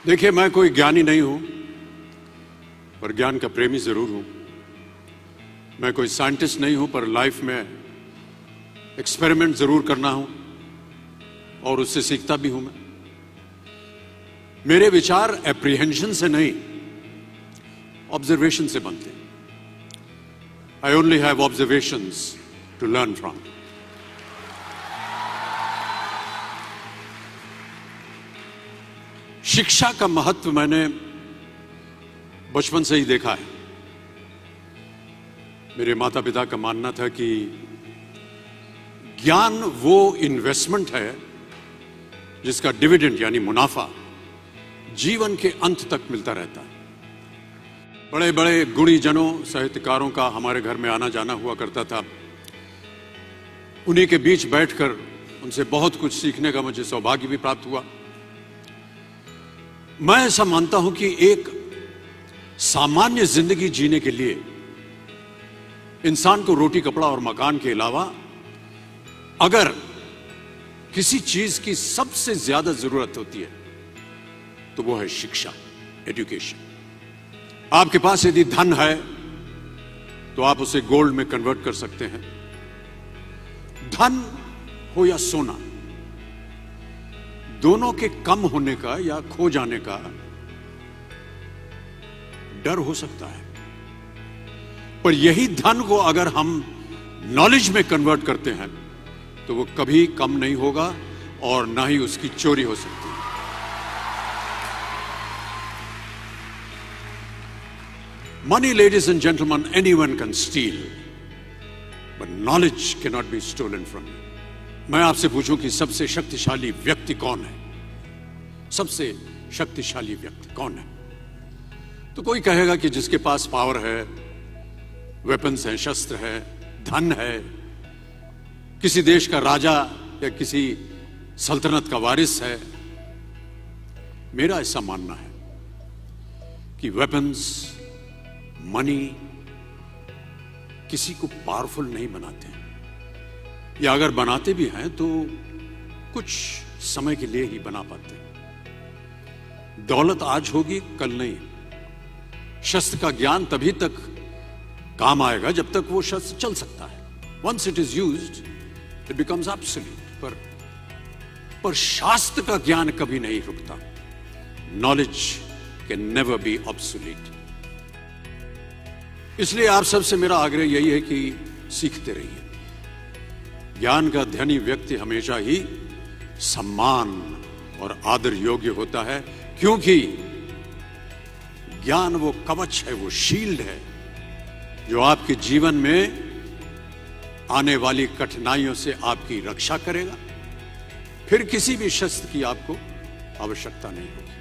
देखिए, मैं कोई ज्ञानी नहीं हूं, पर ज्ञान का प्रेमी जरूर हूं। मैं कोई साइंटिस्ट नहीं हूं, पर लाइफ में एक्सपेरिमेंट जरूर करना हूं और उससे सीखता भी हूं। मेरे विचार एप्रीहेंशन से नहीं, ऑब्जर्वेशन से बनते हैं। I only have observations to learn from. शिक्षा का महत्व मैंने बचपन से ही देखा है। मेरे माता पिता का मानना था कि ज्ञान वो इन्वेस्टमेंट है जिसका डिविडेंड यानी मुनाफा जीवन के अंत तक मिलता रहता है। बड़े बड़े गुणी जनों, साहित्यकारों का हमारे घर में आना जाना हुआ करता था। उन्हीं के बीच बैठकर उनसे बहुत कुछ सीखने का मुझे सौभाग्य भी प्राप्त हुआ। मैं ऐसा मानता हूं कि एक सामान्य जिंदगी जीने के लिए इंसान को रोटी, कपड़ा और मकान के अलावा अगर किसी चीज की सबसे ज्यादा जरूरत होती है तो वो है शिक्षा, एजुकेशन। आपके पास यदि धन है तो आप उसे गोल्ड में कन्वर्ट कर सकते हैं। धन हो या सोना, दोनों के कम होने का या खो जाने का डर हो सकता है, पर यही धन को अगर हम नॉलेज में कन्वर्ट करते हैं तो वो कभी कम नहीं होगा और ना ही उसकी चोरी हो सकती है। Money, ladies and gentlemen, anyone can steal, but knowledge cannot be stolen from you. मैं आपसे पूछूं कि सबसे शक्तिशाली व्यक्ति कौन है? सबसे शक्तिशाली व्यक्ति कौन है? तो कोई कहेगा कि जिसके पास पावर है, वेपन्स हैं, शस्त्र है, धन है, किसी देश का राजा या किसी सल्तनत का वारिस है। मेरा ऐसा मानना है कि वेपन्स, मनी किसी को पावरफुल नहीं बनाते, या अगर बनाते भी हैं तो कुछ समय के लिए ही बना पाते हैं। दौलत आज होगी, कल नहीं। शस्त्र का ज्ञान तभी तक काम आएगा जब तक वो शस्त्र चल सकता है। Once it is used it becomes absolute. पर शास्त्र का ज्ञान कभी नहीं रुकता। Knowledge can never be obsolete. इसलिए आप सबसे मेरा आग्रह यही है कि सीखते रहिए। ज्ञान का धनी व्यक्ति हमेशा ही सम्मान और आदर योग्य होता है, क्योंकि ज्ञान वो कवच है, वो शील्ड है जो आपके जीवन में आने वाली कठिनाइयों से आपकी रक्षा करेगा। फिर किसी भी शस्त्र की आपको आवश्यकता नहीं होगी।